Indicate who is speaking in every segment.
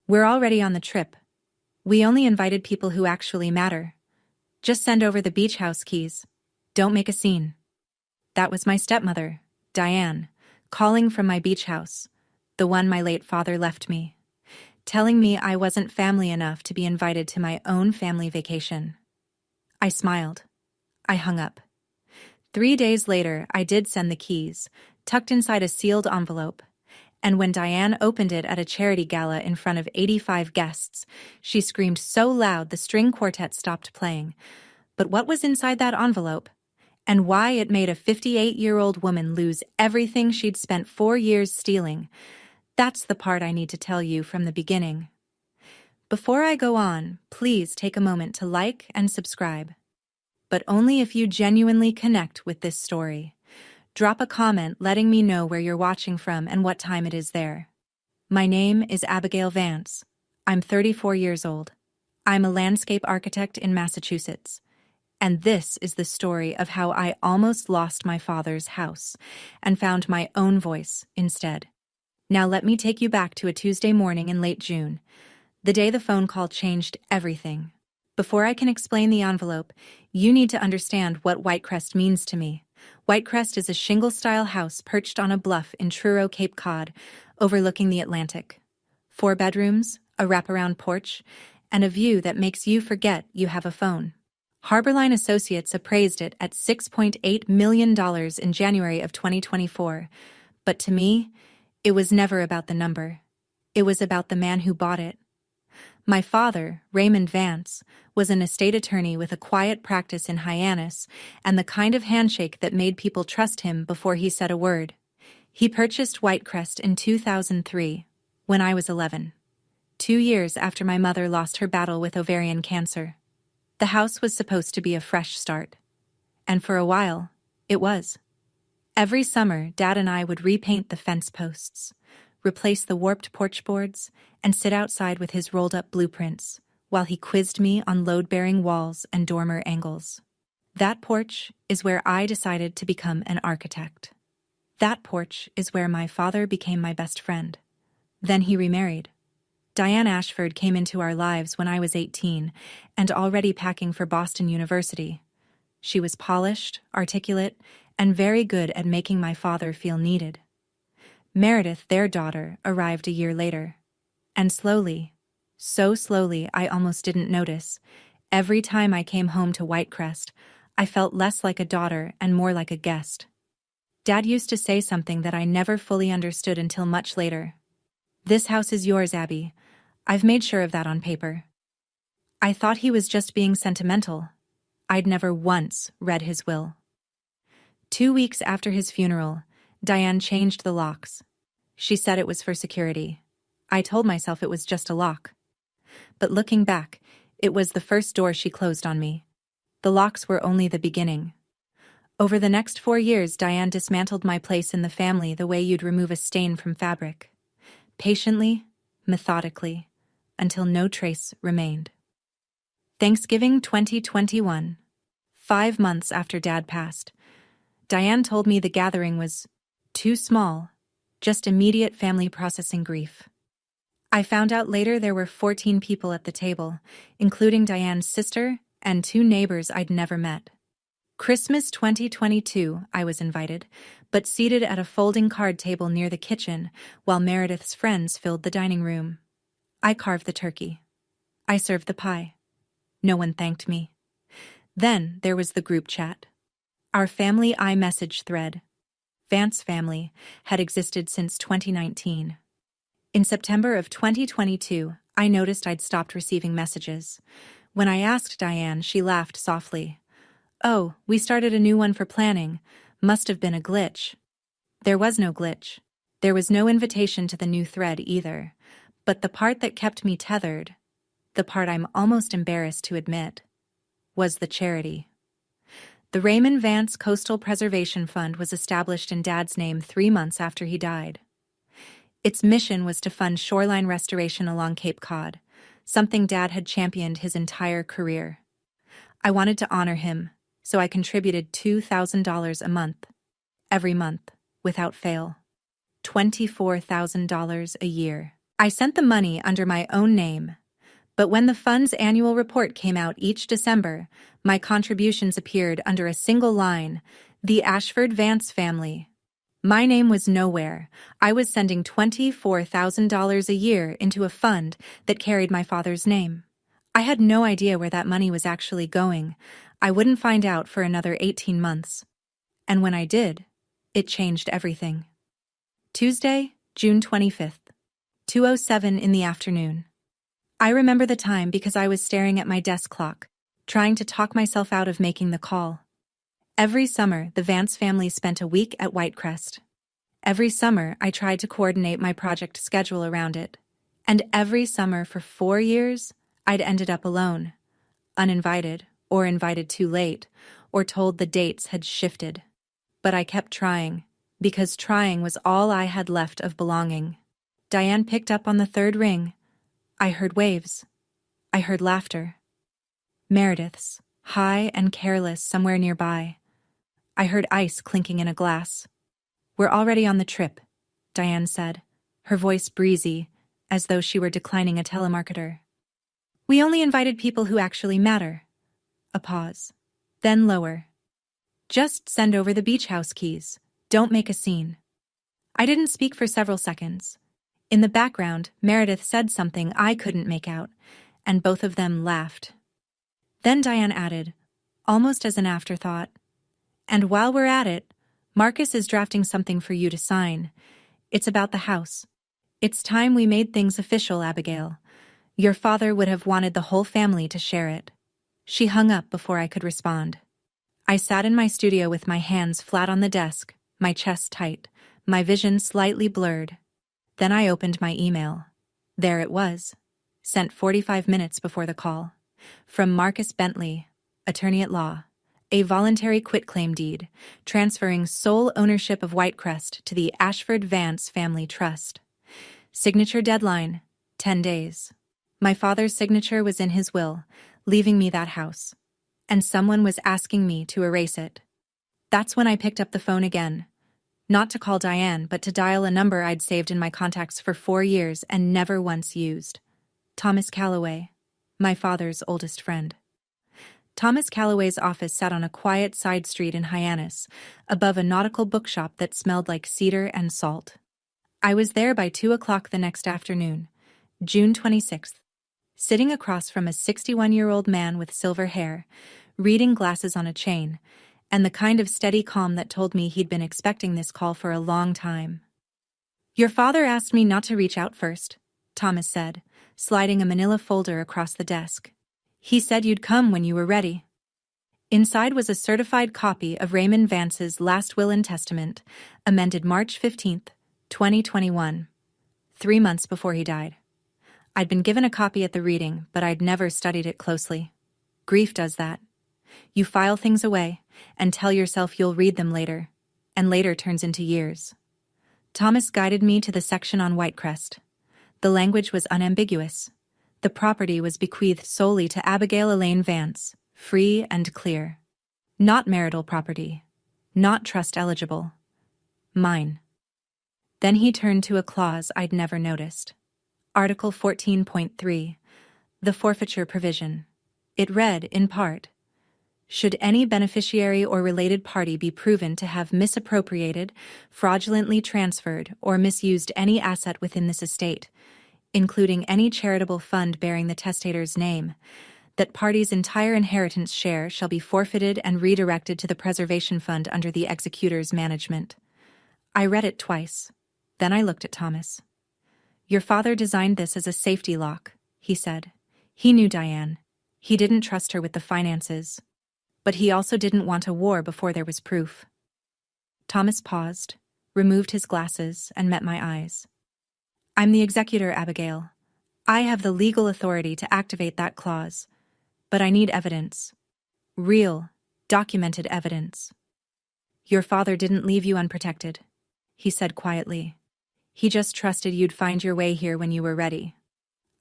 Speaker 1: We're already on the trip. We only invited people who actually matter. Just send over the beach house keys. Don't make a scene. That was my stepmother, Diane, calling from my beach house, the one my late father left me, telling me I wasn't family enough to be invited to my own family vacation. I smiled. I hung up. 3 days later, I did send the keys, tucked inside a sealed envelope, and when Diane opened it at a charity gala in front of 85 guests, she screamed so loud the string quartet stopped playing. But what was inside that envelope? And why it made a 58-year-old woman lose everything she'd spent 4 years stealing? That's the part I need to tell you from the beginning. Before I go on, please take a moment to like and subscribe. But only if you genuinely connect with this story. Drop a comment letting me know where you're watching from and what time it is there. My name is Abigail Vance. I'm 34 years old. I'm a landscape architect in Massachusetts. And this is the story of how I almost lost my father's house and found my own voice instead. Now let me take you back to a Tuesday morning in late June, the day the phone call changed everything. Before I can explain the envelope, you need to understand what Whitecrest means to me. Whitecrest is a shingle-style house perched on a bluff in Truro, Cape Cod, overlooking the Atlantic. 4 bedrooms, a wraparound porch, and a view that makes you forget you have a phone. Harborline Associates appraised it at $6.8 million in January of 2024, but to me, it was never about the number. It was about the man who bought it. My father, Raymond Vance, was an estate attorney with a quiet practice in Hyannis and the kind of handshake that made people trust him before he said a word. He purchased Whitecrest in 2003, when I was 11, 2 years after my mother lost her battle with ovarian cancer. The house was supposed to be a fresh start. And for a while, it was. Every summer, Dad and I would repaint the fence posts, replace the warped porch boards, and sit outside with his rolled-up blueprints, while he quizzed me on load-bearing walls and dormer angles. That porch is where I decided to become an architect. That porch is where my father became my best friend. Then he remarried. Diane Ashford came into our lives when I was 18 and already packing for Boston University. She was polished, articulate, and very good at making my father feel needed. Meredith, their daughter, arrived a year later. And slowly, so slowly I almost didn't notice, every time I came home to Whitecrest, I felt less like a daughter and more like a guest. Dad used to say something that I never fully understood until much later. "This house is yours, Abby. I've made sure of that on paper." I thought he was just being sentimental. I'd never once read his will. 2 weeks after his funeral, Diane changed the locks. She said it was for security. I told myself it was just a lock. But looking back, it was the first door she closed on me. The locks were only the beginning. Over the next 4 years, Diane dismantled my place in the family the way you'd remove a stain from fabric. Patiently, methodically, until no trace remained. Thanksgiving 2021. 5 months after Dad passed, Diane told me the gathering was too small, just immediate family processing grief. I found out later there were 14 people at the table, including Diane's sister and 2 neighbors I'd never met. Christmas 2022, I was invited, but seated at a folding card table near the kitchen while Meredith's friends filled the dining room. I carved the turkey. I served the pie. No one thanked me. Then there was the group chat. Our family iMessage thread, Vance Family, had existed since 2019. In September of 2022, I noticed I'd stopped receiving messages. When I asked Diane, she laughed softly. "Oh, we started a new one for planning. Must have been a glitch." There was no glitch. There was no invitation to the new thread either. But the part that kept me tethered, the part I'm almost embarrassed to admit, was the charity. The Raymond Vance Coastal Preservation Fund was established in Dad's name 3 months after he died. Its mission was to fund shoreline restoration along Cape Cod, something Dad had championed his entire career. I wanted to honor him, so I contributed $2,000 a month, every month, without fail. $24,000 a year. I sent the money under my own name, but when the fund's annual report came out each December, my contributions appeared under a single line, the Ashford Vance family. My name was nowhere. I was sending $24,000 a year into a fund that carried my father's name. I had no idea where that money was actually going. I wouldn't find out for another 18 months. And when I did, it changed everything. Tuesday, June 25th, 2:07 in the afternoon. I remember the time because I was staring at my desk clock, trying to talk myself out of making the call. Every summer, the Vance family spent a week at Whitecrest. Every summer, I tried to coordinate my project schedule around it. And every summer for 4 years, I'd ended up alone, uninvited, or invited too late, or told the dates had shifted. But I kept trying, because trying was all I had left of belonging. Diane picked up on the third ring. I heard waves. I heard laughter. Meredith's, high and careless somewhere nearby. I heard ice clinking in a glass. "We're already on the trip," Diane said, her voice breezy, as though she were declining a telemarketer. "We only invited people who actually matter." A pause. Then lower. "Just send over the beach house keys. Don't make a scene." I didn't speak for several seconds. In the background, Meredith said something I couldn't make out, and both of them laughed. Then Diane added, almost as an afterthought, "And while we're at it, Marcus is drafting something for you to sign. It's about the house. It's time we made things official, Abigail. Your father would have wanted the whole family to share it." She hung up before I could respond. I sat in my studio with my hands flat on the desk, my chest tight, my vision slightly blurred. Then I opened my email. There it was, sent 45 minutes before the call. From Marcus Bentley, attorney at law. A voluntary quitclaim deed, transferring sole ownership of Whitecrest to the Ashford Vance Family Trust. Signature deadline, 10 days. My father's signature was in his will, leaving me that house. And someone was asking me to erase it. That's when I picked up the phone again. Not to call Diane, but to dial a number I'd saved in my contacts for 4 years and never once used. Thomas Calloway, my father's oldest friend. Thomas Calloway's office sat on a quiet side street in Hyannis, above a nautical bookshop that smelled like cedar and salt. I was there by 2 o'clock the next afternoon, June 26th, sitting across from a 61-year-old man with silver hair, reading glasses on a chain, and the kind of steady calm that told me he'd been expecting this call for a long time. "Your father asked me not to reach out first," Thomas said, sliding a manila folder across the desk. "He said you'd come when you were ready." Inside was a certified copy of Raymond Vance's last will and testament, amended March 15th, 2021, 3 months before he died. I'd been given a copy at the reading, but I'd never studied it closely. Grief does that. You file things away and tell yourself you'll read them later, and later turns into years. Thomas guided me to the section on Whitecrest. The language was unambiguous. The property was bequeathed solely to Abigail Elaine Vance, free and clear. Not marital property. Not trust eligible. Mine. Then he turned to a clause I'd never noticed. Article 14.3, the forfeiture provision. It read, in part, "Should any beneficiary or related party be proven to have misappropriated, fraudulently transferred, or misused any asset within this estate, including any charitable fund bearing the testator's name, that party's entire inheritance share shall be forfeited and redirected to the preservation fund under the executor's management." I read it twice. Then I looked at Thomas. "Your father designed this as a safety lock," he said. He knew Diane. He didn't trust her with the finances. But he also didn't want a war before there was proof. Thomas paused, removed his glasses, and met my eyes. "I'm the executor, Abigail. I have the legal authority to activate that clause. But I need evidence. Real, documented evidence." "Your father didn't leave you unprotected," he said quietly. "He just trusted you'd find your way here when you were ready."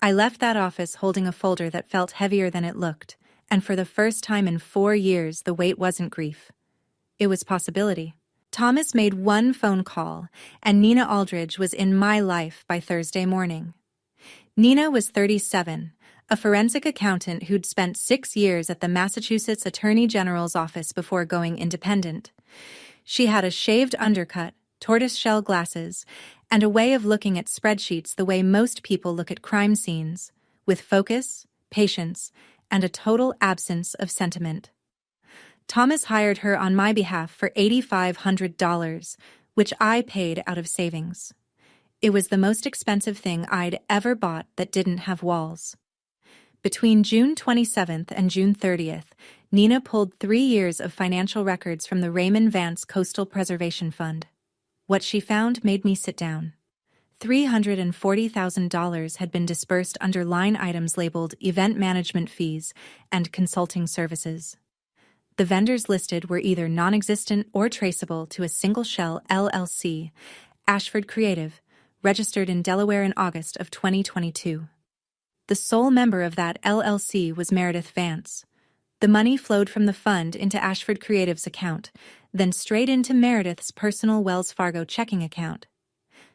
Speaker 1: I left that office holding a folder that felt heavier than it looked, and for the first time in 4 years the weight wasn't grief. It was possibility. Thomas made one phone call, and Nina Aldridge was in my life by Thursday morning. Nina was 37, a forensic accountant who'd spent 6 years at the Massachusetts Attorney General's office before going independent. She had a shaved undercut, tortoiseshell glasses, and a way of looking at spreadsheets the way most people look at crime scenes, with focus, patience, and a total absence of sentiment. Thomas hired her on my behalf for $8,500, which I paid out of savings. It was the most expensive thing I'd ever bought that didn't have walls. Between June 27th and June 30th, Nina pulled 3 years of financial records from the Raymond Vance Coastal Preservation Fund. What she found made me sit down. $340,000 had been dispersed under line items labeled event management fees and consulting services. The vendors listed were either non-existent or traceable to a single shell LLC, Ashford Creative, registered in Delaware in August of 2022. The sole member of that LLC was Meredith Vance. The money flowed from the fund into Ashford Creative's account, then straight into Meredith's personal Wells Fargo checking account.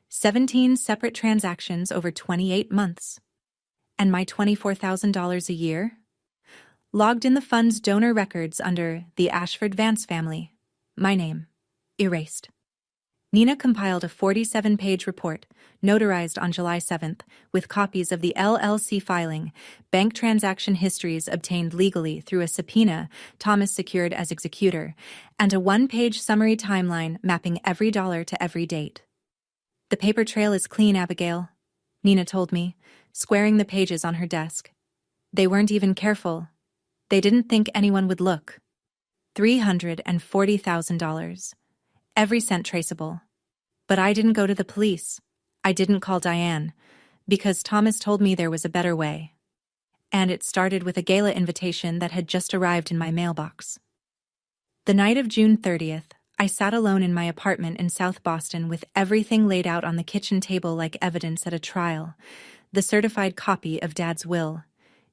Speaker 1: 17 separate transactions over 28 months. And my $24,000 a year? Logged in the fund's donor records under the Ashford Vance family. My name. Erased. Nina compiled a 47-page report, notarized on July 7th, with copies of the LLC filing, bank transaction histories obtained legally through a subpoena Thomas secured as executor, and a 1-page summary timeline mapping every dollar to every date. "The paper trail is clean, Abigail," Nina told me, squaring the pages on her desk. "They weren't even careful. They didn't think anyone would look. $340,000. Every cent traceable. But I didn't go to the police. I didn't call Diane, because Thomas told me there was a better way. And it started with a gala invitation that had just arrived in my mailbox." The night of June 30th, I sat alone in my apartment in South Boston with everything laid out on the kitchen table like evidence at a trial: the certified copy of Dad's will,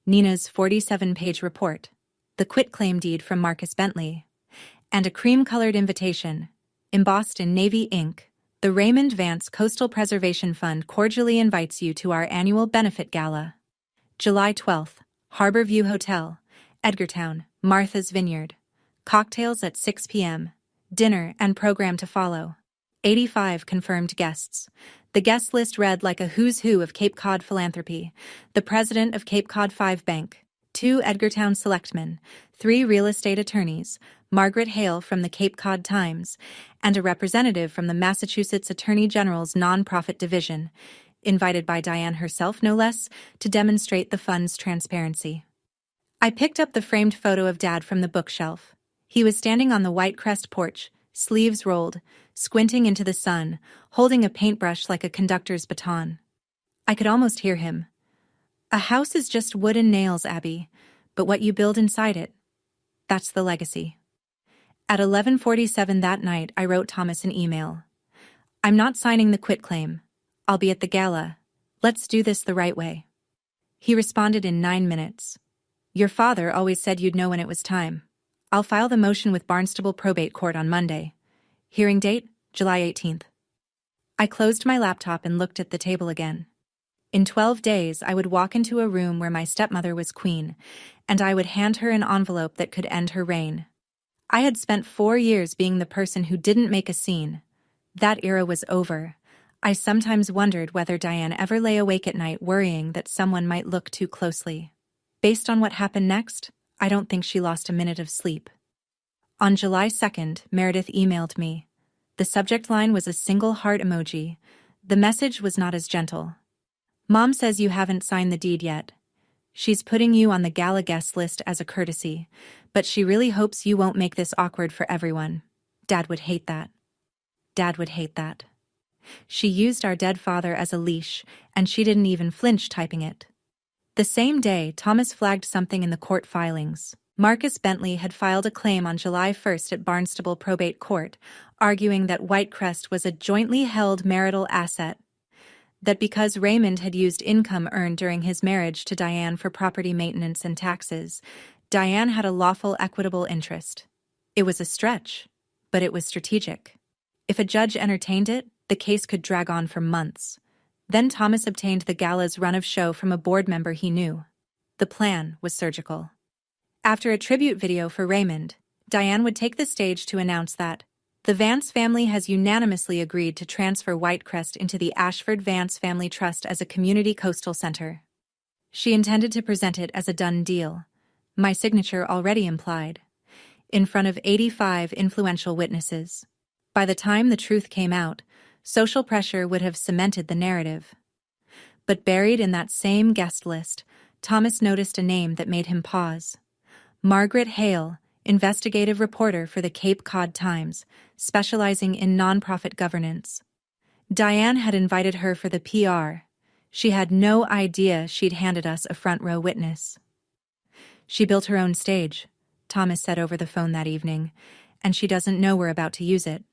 Speaker 1: Nina's 47-page report, the quitclaim deed from Marcus Bentley, and a cream-colored invitation, embossed in navy ink. "The Raymond Vance Coastal Preservation Fund cordially invites you to our annual benefit gala. July 12th, Harbor View Hotel, Edgartown, Martha's Vineyard. Cocktails at 6 p.m., dinner and program to follow. 85 confirmed guests." The guest list read like a who's who of Cape Cod philanthropy: the president of Cape Cod 5 Bank, 2 Edgartown selectmen, 3 real estate attorneys, Margaret Hale from the Cape Cod Times, and a representative from the Massachusetts Attorney General's nonprofit division, invited by Diane herself no less, to demonstrate the fund's transparency. I picked up the framed photo of Dad from the bookshelf. He was standing on the White Crest porch, sleeves rolled, squinting into the sun, holding a paintbrush like a conductor's baton. I could almost hear him. "A house is just wood and nails, Abby, but what you build inside it, that's the legacy." At 11:47 that night, I wrote Thomas an email. "I'm not signing the quitclaim. I'll be at the gala. Let's do this the right way." He responded in 9 minutes. "Your father always said you'd know when it was time. I'll file the motion with Barnstable Probate Court on Monday. Hearing date, July 18th. I closed my laptop and looked at the table again. In 12 days, I would walk into a room where my stepmother was queen, and I would hand her an envelope that could end her reign. I had spent 4 years being the person who didn't make a scene. That era was over. I sometimes wondered whether Diane ever lay awake at night worrying that someone might look too closely. Based on what happened next, I don't think she lost a minute of sleep. On July 2nd, Meredith emailed me. The subject line was a single heart emoji. The message was not as gentle. "Mom says you haven't signed the deed yet. She's putting you on the gala guest list as a courtesy, but she really hopes you won't make this awkward for everyone. Dad would hate that. Dad would hate that." She used our dead father as a leash, and she didn't even flinch typing it. The same day, Thomas flagged something in the court filings. Marcus Bentley had filed a claim on July 1st at Barnstable Probate Court, arguing that Whitecrest was a jointly held marital asset. That because Raymond had used income earned during his marriage to Diane for property maintenance and taxes, Diane had a lawful equitable interest. It was a stretch, but it was strategic. If a judge entertained it, the case could drag on for months. Then Thomas obtained the gala's run of show from a board member he knew. The plan was surgical. After a tribute video for Raymond, Diane would take the stage to announce that the Vance family has unanimously agreed to transfer Whitecrest into the Ashford Vance Family Trust as a community coastal center. She intended to present it as a done deal, my signature already implied, in front of 85 influential witnesses. By the time the truth came out, social pressure would have cemented the narrative. But buried in that same guest list, Thomas noticed a name that made him pause. Margaret Hale, investigative reporter for the Cape Cod Times, specializing in nonprofit governance. Diane had invited her for the PR. She had no idea she'd handed us a front-row witness. She built her own stage, Thomas said over the phone that evening, and she doesn't know we're about to use it.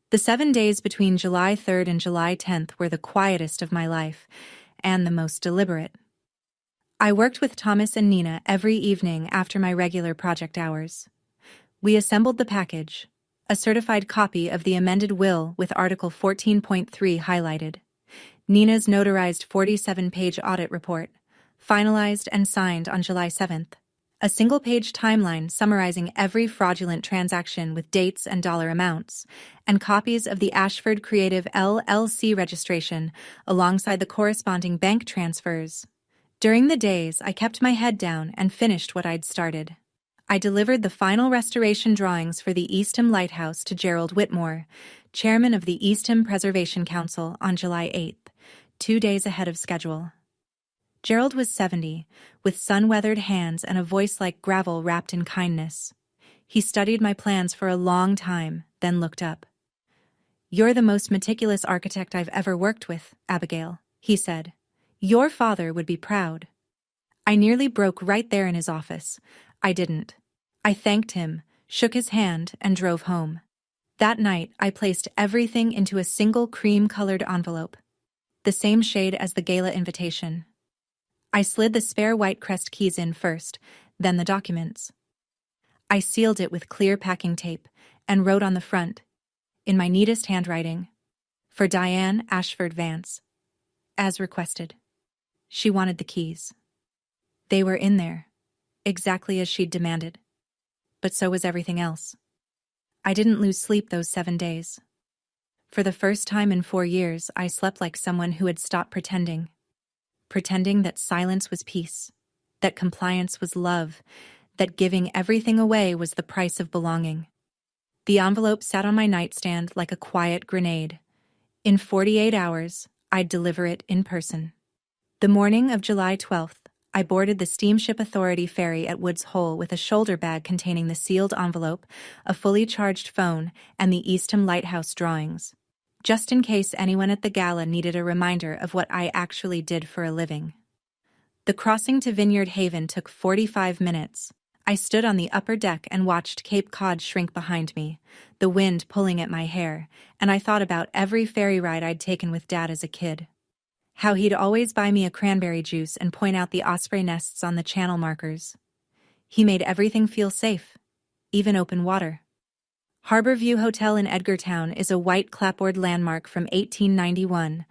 Speaker 1: The 7 days between July 3rd and July 10th were the quietest of my life, and the most deliberate. I worked with Thomas and Nina every evening after my regular project hours. We assembled the package, a certified copy of the amended will with Article 14.3 highlighted, Nina's notarized 47-page audit report, finalized and signed on July 7th, a single-page timeline summarizing every fraudulent transaction with dates and dollar amounts, and copies of the Ashford Creative LLC registration alongside the corresponding bank transfers. During the days, I kept my head down and finished what I'd started. I delivered the final restoration drawings for the Eastham Lighthouse to Gerald Whitmore, chairman of the Eastham Preservation Council, on July 8th, 2 days ahead of schedule. Gerald was 70, with sun-weathered hands and a voice like gravel wrapped in kindness. He studied my plans for a long time, then looked up. "You're the most meticulous architect I've ever worked with, Abigail," he said. "Your father would be proud." I nearly broke right there in his office. I didn't. I thanked him, shook his hand, and drove home. That night, I placed everything into a single cream-colored envelope, the same shade as the gala invitation. I slid the spare Whitecrest keys in first, then the documents. I sealed it with clear packing tape and wrote on the front, in my neatest handwriting, "For Diane Ashford Vance," as requested. She wanted the keys. They were in there, exactly as she'd demanded. But so was everything else. I didn't lose sleep those 7 days. For the first time in 4 years, I slept like someone who had stopped pretending. Pretending that silence was peace, that compliance was love, that giving everything away was the price of belonging. The envelope sat on my nightstand like a quiet grenade. In 48 hours, I'd deliver it in person. The morning of July 12th, I boarded the Steamship Authority ferry at Woods Hole with a shoulder bag containing the sealed envelope, a fully charged phone, and the Eastham Lighthouse drawings, just in case anyone at the gala needed a reminder of what I actually did for a living. The crossing to Vineyard Haven took 45 minutes. I stood on the upper deck and watched Cape Cod shrink behind me, the wind pulling at my hair, and I thought about every ferry ride I'd taken with Dad as a kid. How he'd always buy me a cranberry juice and point out the osprey nests on the channel markers. He made everything feel safe, even open water. Harbor View Hotel in Edgartown is a white clapboard landmark from 1891,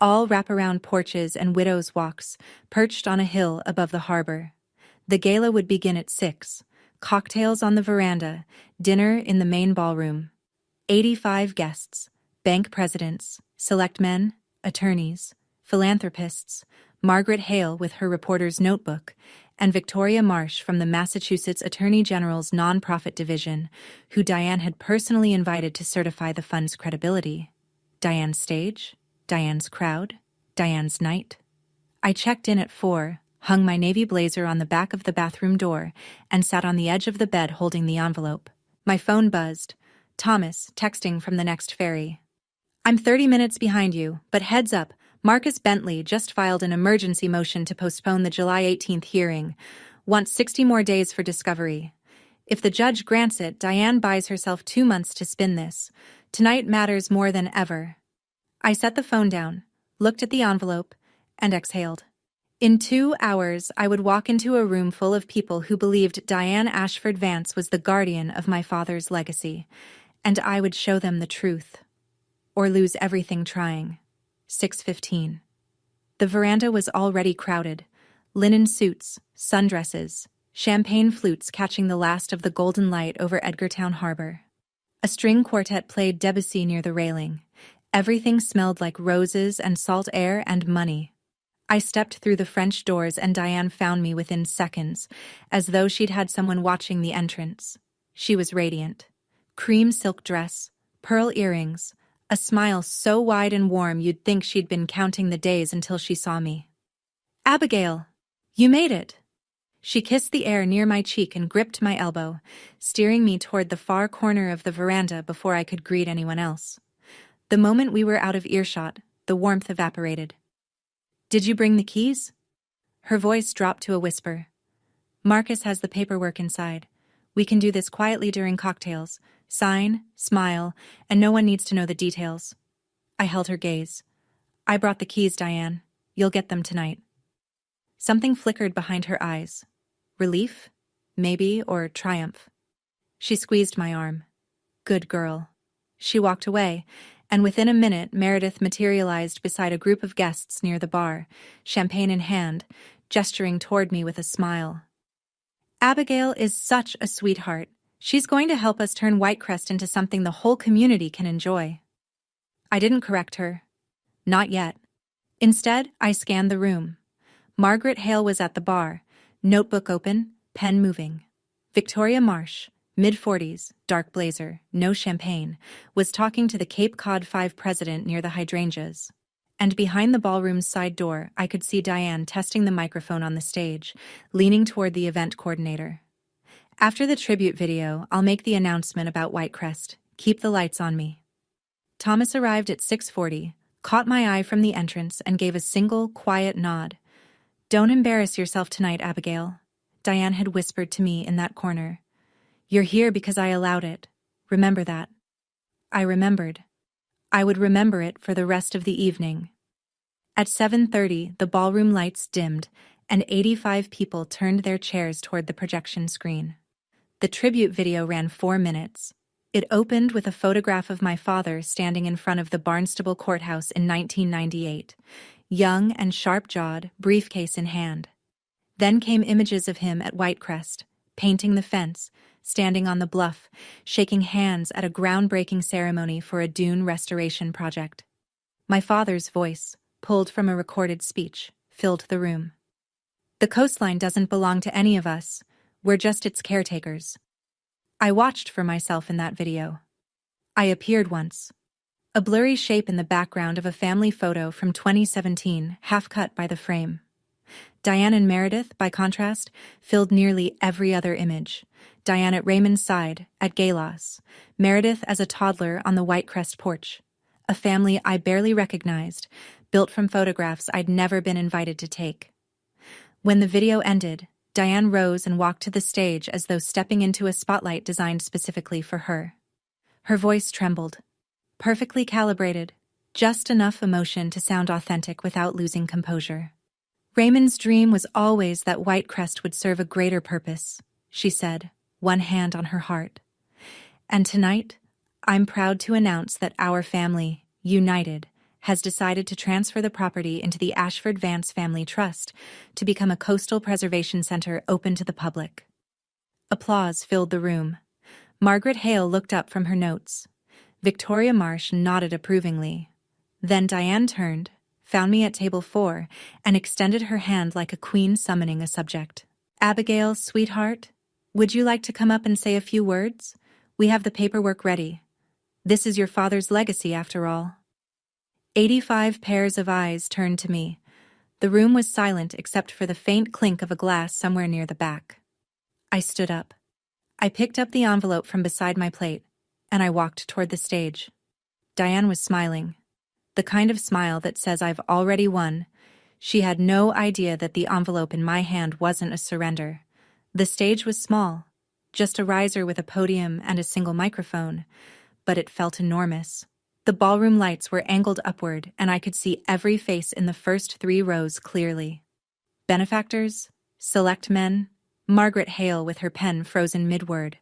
Speaker 1: all wraparound porches and widows' walks, perched on a hill above the harbor. The gala would begin at 6, cocktails on the veranda, dinner in the main ballroom. 85 guests, bank presidents, selectmen, attorneys, philanthropists, Margaret Hale with her reporter's notebook, and Victoria Marsh from the Massachusetts Attorney General's nonprofit division, who Diane had personally invited to certify the fund's credibility. Diane's stage, Diane's crowd, Diane's night. I checked in at 4, hung my navy blazer on the back of the bathroom door, and sat on the edge of the bed holding the envelope. My phone buzzed. Thomas, texting from the next ferry. "I'm 30 minutes behind you, but heads up, Marcus Bentley just filed an emergency motion to postpone the July 18th hearing. Wants 60 more days for discovery. If the judge grants it, Diane buys herself 2 months to spin this. Tonight matters more than ever." I set the phone down, looked at the envelope, and exhaled. In 2 hours, I would walk into a room full of people who believed Diane Ashford Vance was the guardian of my father's legacy, and I would show them the truth. Or lose everything trying. 6:15. The veranda was already crowded. Linen suits, sundresses, champagne flutes catching the last of the golden light over Edgartown Harbor. A string quartet played Debussy near the railing. Everything smelled like roses and salt air and money. I stepped through the French doors and Diane found me within seconds, as though she'd had someone watching the entrance. She was radiant. Cream silk dress, pearl earrings, a smile so wide and warm you'd think she'd been counting the days until she saw me. "Abigail, you made it!" She kissed the air near my cheek and gripped my elbow, steering me toward the far corner of the veranda before I could greet anyone else. The moment we were out of earshot, the warmth evaporated. "Did you bring the keys?" Her voice dropped to a whisper. "Marcus has the paperwork inside. We can do this quietly during cocktails. Sign, smile, and no one needs to know the details." I held her gaze. "I brought the keys, Diane. You'll get them tonight." Something flickered behind her eyes. Relief? Maybe, or triumph. She squeezed my arm. "Good girl." She walked away, and within a minute Meredith materialized beside a group of guests near the bar, champagne in hand, gesturing toward me with a smile. "Abigail is such a sweetheart. She's going to help us turn Whitecrest into something the whole community can enjoy." I didn't correct her. Not yet. Instead, I scanned the room. Margaret Hale was at the bar, notebook open, pen moving. Victoria Marsh, mid-40s, dark blazer, no champagne, was talking to the Cape Cod 5 president near the hydrangeas. And behind the ballroom's side door, I could see Diane testing the microphone on the stage, leaning toward the event coordinator. "After the tribute video, I'll make the announcement about Whitecrest. Keep the lights on me." Thomas arrived at 6:40, caught my eye from the entrance, and gave a single, quiet nod. "Don't embarrass yourself tonight, Abigail," Diane had whispered to me in that corner. "You're here because I allowed it. Remember that." I remembered. I would remember it for the rest of the evening. At 7:30, the ballroom lights dimmed, and 85 people turned their chairs toward the projection screen. The tribute video ran 4 minutes. It opened with a photograph of my father standing in front of the Barnstable Courthouse in 1998, young and sharp-jawed, briefcase in hand. Then came images of him at Whitecrest, painting the fence, standing on the bluff, shaking hands at a groundbreaking ceremony for a dune restoration project. My father's voice, pulled from a recorded speech, filled the room. "The coastline doesn't belong to any of us. We're just its caretakers." I watched for myself in that video. I appeared once. A blurry shape in the background of a family photo from 2017, half cut by the frame. Diane and Meredith, by contrast, filled nearly every other image. Diane at Raymond's side, at Galos. Meredith as a toddler on the Whitecrest porch. A family I barely recognized, built from photographs I'd never been invited to take. When the video ended, Diane rose and walked to the stage as though stepping into a spotlight designed specifically for her. Her voice trembled. Perfectly calibrated, just enough emotion to sound authentic without losing composure. "Raymond's dream was always that Whitecrest would serve a greater purpose," she said, one hand on her heart. "And tonight, I'm proud to announce that our family, united, has decided to transfer the property into the Ashford Vance Family Trust to become a coastal preservation center open to the public." Applause filled the room. Margaret Hale looked up from her notes. Victoria Marsh nodded approvingly. Then Diane turned, found me at table 4, and extended her hand like a queen summoning a subject. "Abigail, sweetheart, would you like to come up and say a few words? We have the paperwork ready. This is your father's legacy, after all." 85 pairs of eyes turned to me. The room was silent except for the faint clink of a glass somewhere near the back. I stood up. I picked up the envelope from beside my plate, and I walked toward the stage. Diane was smiling. The kind of smile that says I've already won. She had no idea that the envelope in my hand wasn't a surrender. The stage was small, just a riser with a podium and a single microphone, but it felt enormous. The ballroom lights were angled upward, and I could see every face in the first 3 rows clearly. Benefactors, select men, Margaret Hale with her pen frozen mid-word.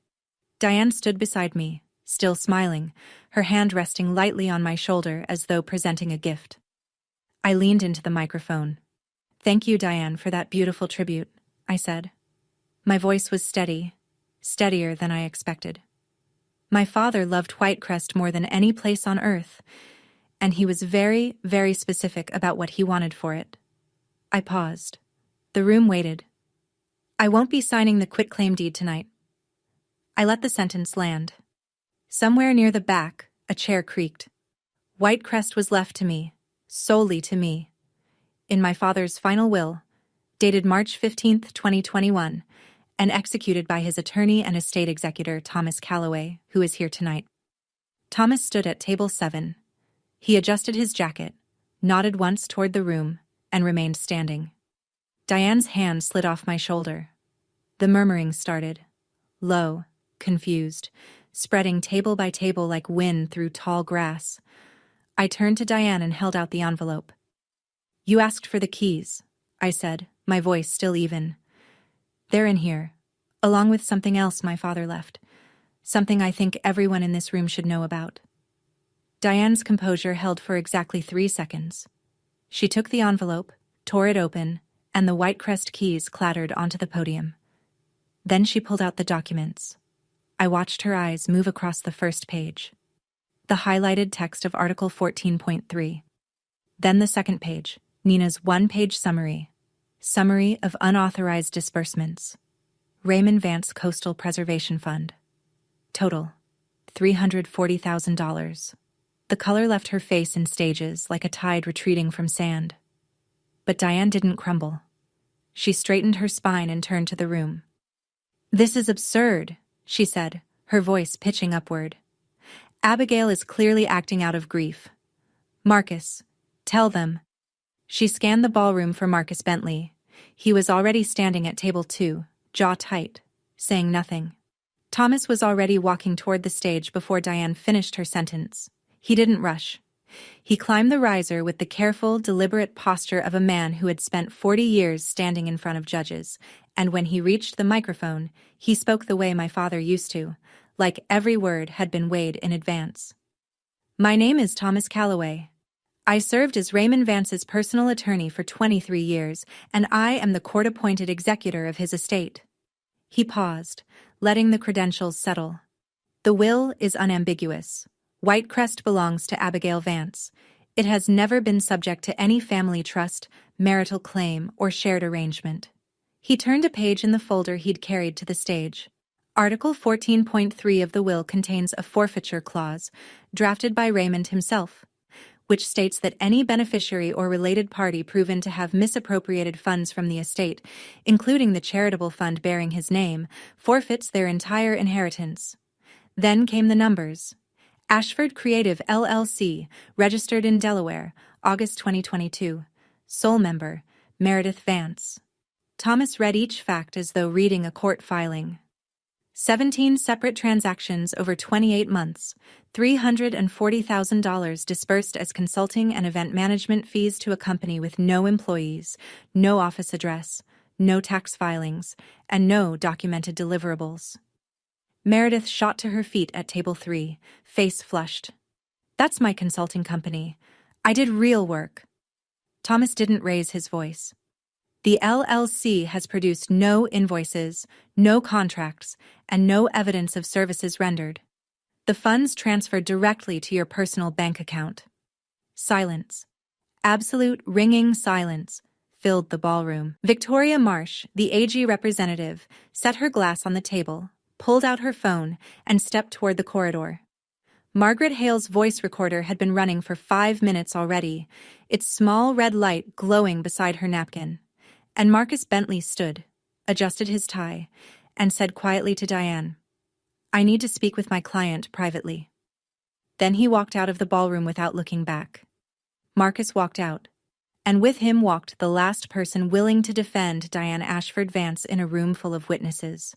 Speaker 1: Diane stood beside me, still smiling, her hand resting lightly on my shoulder as though presenting a gift. I leaned into the microphone. "Thank you, Diane, for that beautiful tribute," I said. My voice was steady, steadier than I expected. My father loved Whitecrest more than any place on earth, and he was very, very specific about what he wanted for it. I paused. The room waited. "I won't be signing the quitclaim deed tonight." I let the sentence land. Somewhere near the back, a chair creaked. Whitecrest was left to me, solely to me. In my father's final will, dated March 15, 2021, and executed by his attorney and estate executor Thomas Calloway, who is here tonight. Thomas stood at table 7. He adjusted his jacket, nodded once toward the room, and remained standing. Diane's hand slid off my shoulder. The murmuring started, low, confused, spreading table by table like wind through tall grass. I turned to Diane and held out the envelope. "You asked for the keys," I said, my voice still even. "They're in here, along with something else my father left, something I think everyone in this room should know about." Diane's composure held for exactly 3 seconds. She took the envelope, tore it open, and the Whitecrest keys clattered onto the podium. Then she pulled out the documents. I watched her eyes move across the first page. The highlighted text of Article 14.3. Then the second page, Nina's one-page summary. Summary of unauthorized disbursements. Raymond Vance Coastal Preservation Fund. Total, $340,000. The color left her face in stages like a tide retreating from sand. But Diane didn't crumble. She straightened her spine and turned to the room. "This is absurd," she said, her voice pitching upward. "Abigail is clearly acting out of grief. Marcus, tell them." She scanned the ballroom for Marcus Bentley. He was already standing at table 2, jaw tight, saying nothing. Thomas was already walking toward the stage before Diane finished her sentence. He didn't rush. He climbed the riser with the careful, deliberate posture of a man who had spent 40 years standing in front of judges, and when he reached the microphone, he spoke the way my father used to, like every word had been weighed in advance. "My name is Thomas Calloway. I served as Raymond Vance's personal attorney for 23 years, and I am the court-appointed executor of his estate." He paused, letting the credentials settle. "The will is unambiguous. Whitecrest belongs to Abigail Vance. It has never been subject to any family trust, marital claim, or shared arrangement." He turned a page in the folder he'd carried to the stage. Article 14.3 of the will contains a forfeiture clause, drafted by Raymond himself, which states that any beneficiary or related party proven to have misappropriated funds from the estate, including the charitable fund bearing his name, forfeits their entire inheritance. Then came the numbers. Ashford Creative LLC, registered in Delaware, August 2022. Sole member, Meredith Vance. Thomas read each fact as though reading a court filing. 17 separate transactions over 28 months, $340,000 disbursed as consulting and event management fees to a company with no employees, no office address, no tax filings, and no documented deliverables. Meredith shot to her feet at table 3, face flushed. "That's my consulting company. I did real work." Thomas didn't raise his voice. "The LLC has produced no invoices, no contracts, and no evidence of services rendered. The funds transferred directly to your personal bank account." Silence. Absolute ringing silence filled the ballroom. Victoria Marsh, the AG representative, set her glass on the table, pulled out her phone, and stepped toward the corridor. Margaret Hale's voice recorder had been running for 5 minutes already, its small red light glowing beside her napkin. And Marcus Bentley stood, adjusted his tie, and said quietly to Diane, "I need to speak with my client privately." Then he walked out of the ballroom without looking back. Marcus walked out, and with him walked the last person willing to defend Diane Ashford Vance in a room full of witnesses.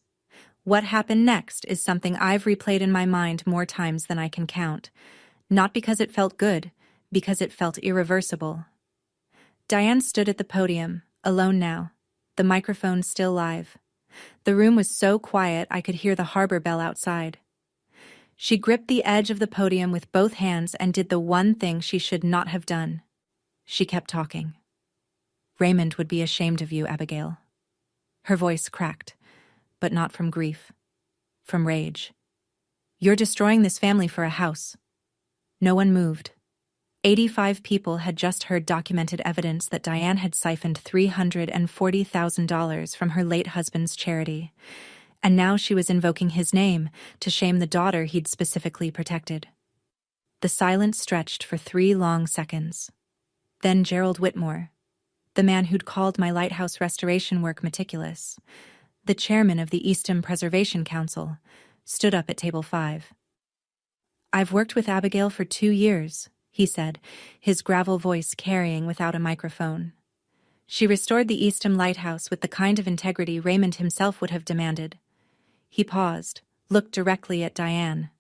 Speaker 1: What happened next is something I've replayed in my mind more times than I can count, not because it felt good, because it felt irreversible. Diane stood at the podium, alone now, the microphone still live. The room was so quiet I could hear the harbor bell outside. She gripped the edge of the podium with both hands and did the one thing she should not have done. She kept talking. Raymond would be ashamed of you, Abigail. Her voice cracked, but not from grief, from rage. You're destroying this family for a house. No one moved. 85 people had just heard documented evidence that Diane had siphoned $340,000 from her late husband's charity, and now she was invoking his name to shame the daughter he'd specifically protected. The silence stretched for 3 long seconds. Then Gerald Whitmore, the man who'd called my lighthouse restoration work meticulous, the chairman of the Eastham Preservation Council, stood up at table 5. I've worked with Abigail for 2 years, he said, his gravel voice carrying without a microphone. She restored the Eastham Lighthouse with the kind of integrity Raymond himself would have demanded. He paused, looked directly at Diane.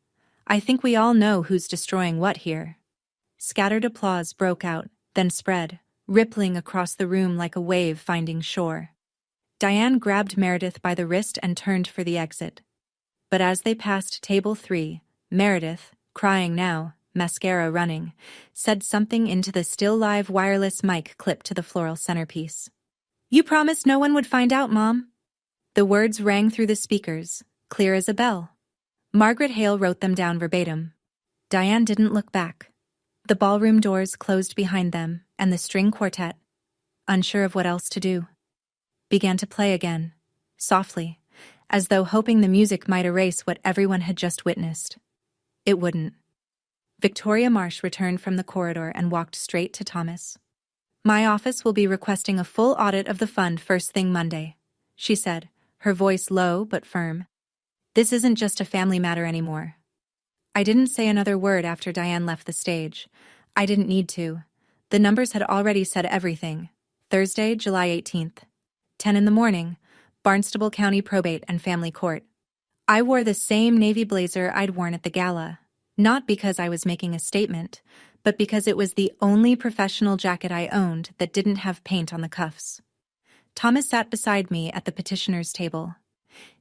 Speaker 1: I think we all know who's destroying what here. Scattered applause broke out, then spread, rippling across the room like a wave finding shore. Diane grabbed Meredith by the wrist and turned for the exit. But as they passed table 3, Meredith, crying now, mascara running, said something into the still-live wireless mic clipped to the floral centerpiece. You promised no one would find out, Mom. The words rang through the speakers, clear as a bell. Margaret Hale wrote them down verbatim. Diane didn't look back. The ballroom doors closed behind them, and the string quartet, unsure of what else to do, began to play again, softly, as though hoping the music might erase what everyone had just witnessed. It wouldn't. Victoria Marsh returned from the corridor and walked straight to Thomas. My office will be requesting a full audit of the fund first thing Monday, she said, her voice low but firm. This isn't just a family matter anymore. I didn't say another word after Diane left the stage. I didn't need to. The numbers had already said everything. Thursday, July 18th. 10 in the morning, Barnstable County Probate and Family Court. I wore the same navy blazer I'd worn at the gala, not because I was making a statement, but because it was the only professional jacket I owned that didn't have paint on the cuffs. Thomas sat beside me at the petitioner's table.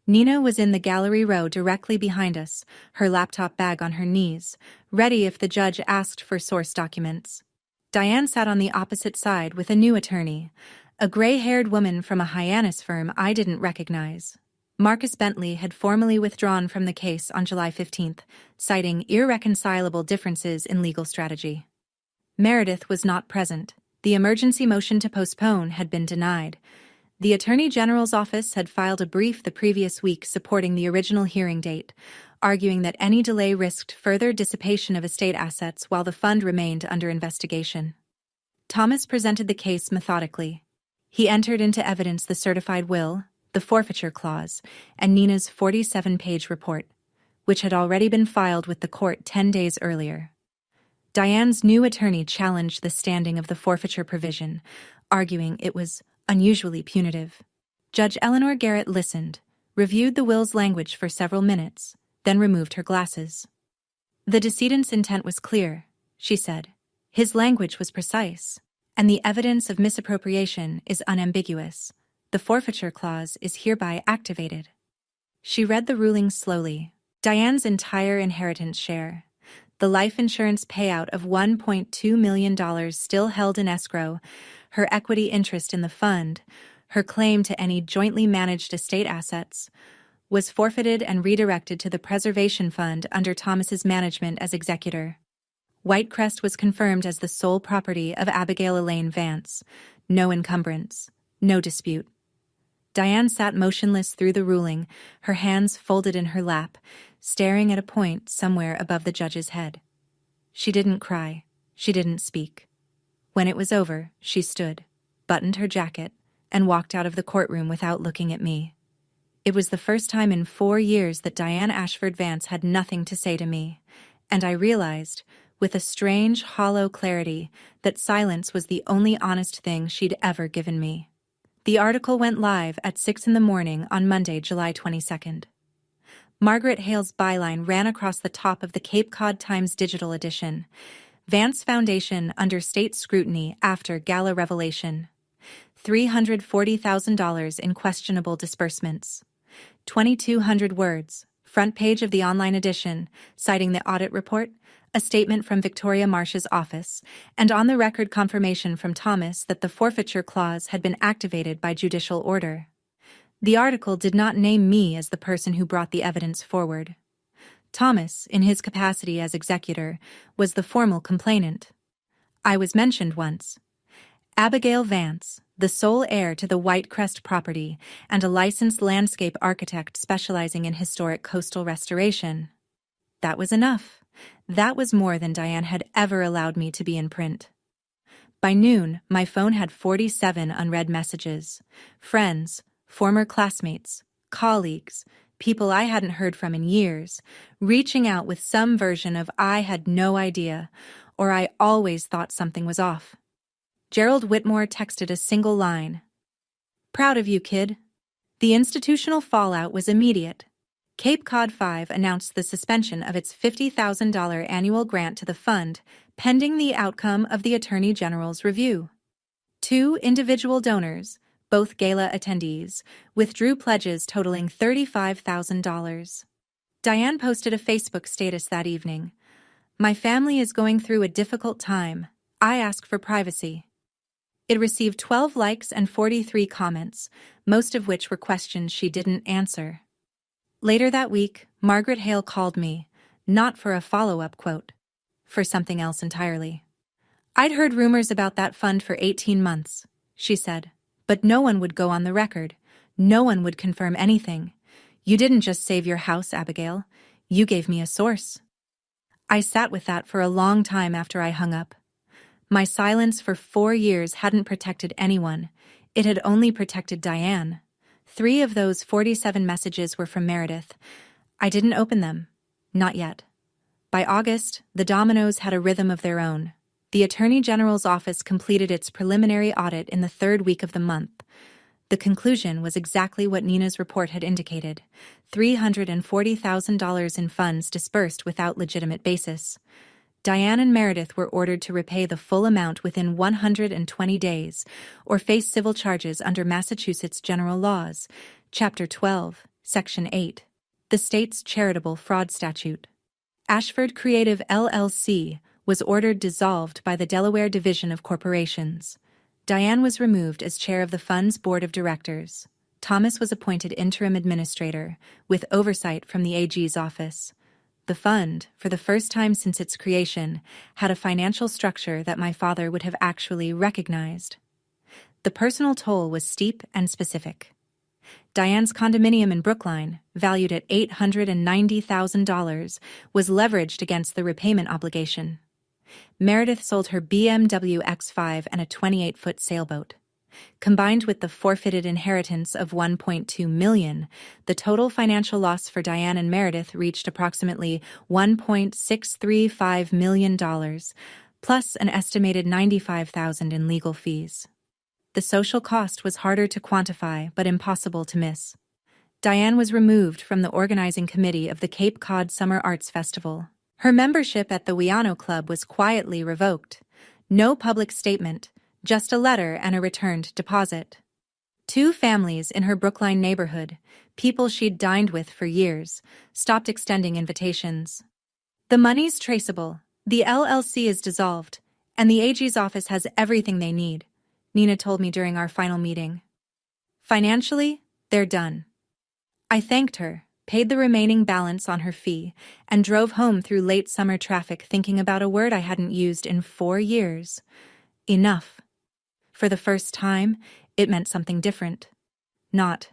Speaker 1: Nina was in the gallery row directly behind us, her laptop bag on her knees, ready if the judge asked for source documents. Diane sat on the opposite side with a new attorney, a gray-haired woman from a Hyannis firm I didn't recognize. Marcus Bentley had formally withdrawn from the case on July 15th, citing irreconcilable differences in legal strategy. Meredith was not present. The emergency motion to postpone had been denied. The Attorney General's office had filed a brief the previous week supporting the original hearing date, arguing that any delay risked further dissipation of estate assets while the fund remained under investigation. Thomas presented the case methodically. He entered into evidence the certified will, the forfeiture clause, and Nina's 47-page report, which had already been filed with the court 10 days earlier. Diane's new attorney challenged the standing of the forfeiture provision, arguing it was unusually punitive. Judge Eleanor Garrett listened, reviewed the will's language for several minutes, then removed her glasses. The decedent's intent was clear, she said. His language was precise, and the evidence of misappropriation is unambiguous. The forfeiture clause is hereby activated. She read the ruling slowly. Diane's entire inheritance share, the life insurance payout of $1.2 million still held in escrow, her equity interest in the fund, her claim to any jointly managed estate assets, was forfeited and redirected to the Preservation Fund under Thomas's management as executor. Whitecrest was confirmed as the sole property of Abigail Elaine Vance. No encumbrance, no dispute. Diane sat motionless through the ruling, her hands folded in her lap, staring at a point somewhere above the judge's head. She didn't cry. She didn't speak. When it was over, she stood, buttoned her jacket, and walked out of the courtroom without looking at me. It was the first time in 4 years that Diane Ashford Vance had nothing to say to me, and I realized, with a strange, hollow clarity, that silence was the only honest thing she'd ever given me. The article went live at 6 in the morning on Monday, July 22nd. Margaret Hale's byline ran across the top of the Cape Cod Times digital edition. Vance Foundation under state scrutiny after gala revelation. $340,000 in questionable disbursements. 2,200 words, front page of the online edition, citing the audit report, a statement from Victoria Marsh's office, and on-the-record confirmation from Thomas that the forfeiture clause had been activated by judicial order. The article did not name me as the person who brought the evidence forward. Thomas, in his capacity as executor, was the formal complainant. I was mentioned once. Abigail Vance, the sole heir to the Whitecrest property and a licensed landscape architect specializing in historic coastal restoration. That was enough. That was more than Diane had ever allowed me to be in print. By noon, my phone had 47 unread messages. Friends, former classmates, colleagues, people I hadn't heard from in years, reaching out with some version of "I had no idea," or "I always thought something was off." Gerald Whitmore texted a single line. "Proud of you, kid." The institutional fallout was immediate. Cape Cod 5 announced the suspension of its $50,000 annual grant to the fund, pending the outcome of the Attorney General's review. 2 individual donors, both gala attendees, withdrew pledges totaling $35,000. Diane posted a Facebook status that evening. "My family is going through a difficult time. I ask for privacy." It received 12 likes and 43 comments, most of which were questions she didn't answer. Later that week, Margaret Hale called me, not for a follow-up quote, for something else entirely. "I'd heard rumors about that fund for 18 months, she said, "but no one would go on the record. No one would confirm anything. You didn't just save your house, Abigail. You gave me a source." I sat with that for a long time after I hung up. My silence for 4 years hadn't protected anyone. It had only protected Diane. 3 of those 47 messages were from Meredith. I didn't open them. Not yet. By August, the dominoes had a rhythm of their own. The Attorney General's office completed its preliminary audit in the 3rd week of the month. The conclusion was exactly what Nina's report had indicated: $340,000 in funds dispersed without legitimate basis. Diane and Meredith were ordered to repay the full amount within 120 days, or face civil charges under Massachusetts General Laws, Chapter 12, Section 8, the state's charitable fraud statute. Ashford Creative LLC was ordered dissolved by the Delaware Division of Corporations. Diane was removed as chair of the fund's board of directors. Thomas was appointed interim administrator, with oversight from the AG's office. The fund, for the first time since its creation, had a financial structure that my father would have actually recognized. The personal toll was steep and specific. Diane's condominium in Brookline, valued at $890,000, was leveraged against the repayment obligation. Meredith sold her BMW X5 and a 28-foot sailboat. Combined with the forfeited inheritance of $1.2 million, the total financial loss for Diane and Meredith reached approximately $1.635 million, plus an estimated $95,000 in legal fees. The social cost was harder to quantify but impossible to miss. Diane was removed from the organizing committee of the Cape Cod Summer Arts Festival. Her membership at the Wiano Club was quietly revoked. No public statement, just a letter and a returned deposit. 2 families in her Brookline neighborhood, people she'd dined with for years, stopped extending invitations. "The money's traceable, the LLC is dissolved, and the AG's office has everything they need," Nina told me during our final meeting. "Financially, they're done." I thanked her, paid the remaining balance on her fee, and drove home through late summer traffic thinking about a word I hadn't used in 4 years. Enough. For the first time, it meant something different. Not,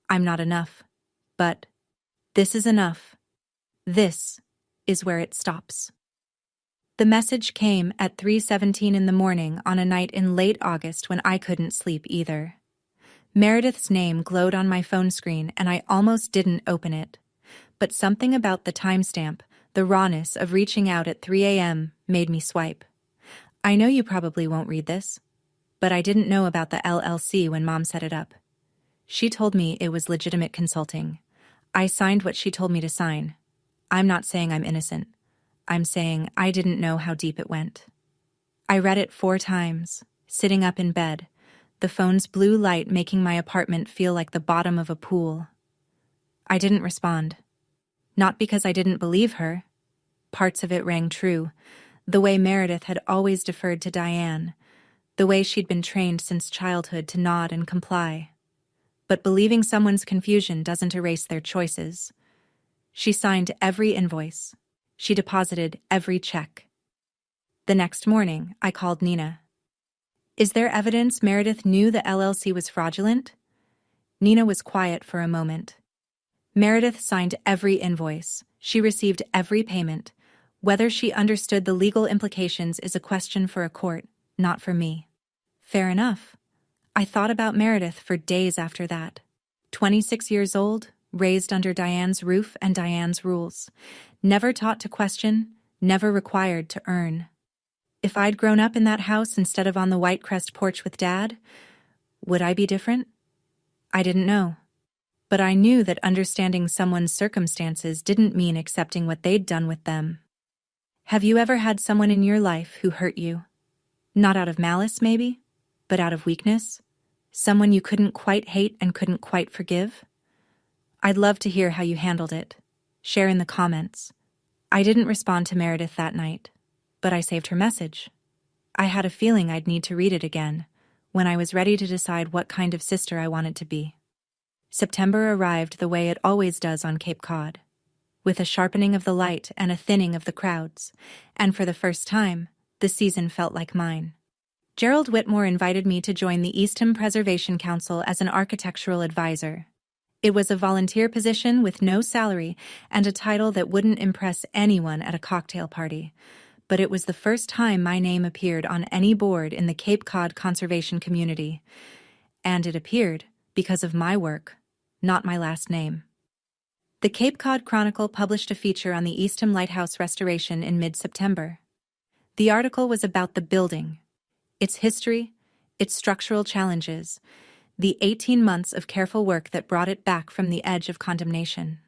Speaker 1: "I'm not enough," but, "This is enough. This is where it stops." The message came at 3:17 in the morning on a night in late August when I couldn't sleep either. Meredith's name glowed on my phone screen and I almost didn't open it. But something about the timestamp, the rawness of reaching out at 3 a.m., made me swipe. "I know you probably won't read this, but I didn't know about the LLC when Mom set it up. She told me it was legitimate consulting. I signed what she told me to sign. I'm not saying I'm innocent. I'm saying I didn't know how deep it went." I read it 4 times, sitting up in bed, the phone's blue light making my apartment feel like the bottom of a pool. I didn't respond. Not because I didn't believe her. Parts of it rang true. The way Meredith had always deferred to Diane. The way she'd been trained since childhood to nod and comply. But believing someone's confusion doesn't erase their choices. She signed every invoice. She deposited every check. The next morning, I called Nina. "Is there evidence Meredith knew the LLC was fraudulent?" Nina was quiet for a moment. "Meredith signed every invoice. She received every payment. Whether she understood the legal implications is a question for a court, not for me." Fair enough. I thought about Meredith for days after that. 26 years old, raised under Diane's roof and Diane's rules. Never taught to question, never required to earn. If I'd grown up in that house instead of on the White Crest porch with Dad, would I be different? I didn't know. But I knew that understanding someone's circumstances didn't mean accepting what they'd done with them. Have you ever had someone in your life who hurt you? Not out of malice, maybe, but out of weakness? Someone you couldn't quite hate and couldn't quite forgive? I'd love to hear how you handled it. Share in the comments. I didn't respond to Meredith that night, but I saved her message. I had a feeling I'd need to read it again, when I was ready to decide what kind of sister I wanted to be. September arrived the way it always does on Cape Cod, with a sharpening of the light and a thinning of the crowds, and for the first time, the season felt like mine. Gerald Whitmore invited me to join the Eastham Preservation Council as an architectural advisor. It was a volunteer position with no salary and a title that wouldn't impress anyone at a cocktail party, but it was the first time my name appeared on any board in the Cape Cod conservation community, and it appeared because of my work, not my last name. The Cape Cod Chronicle published a feature on the Eastham Lighthouse restoration in mid-September. The article was about the building, its history, its structural challenges, the 18 months of careful work that brought it back from the edge of condemnation.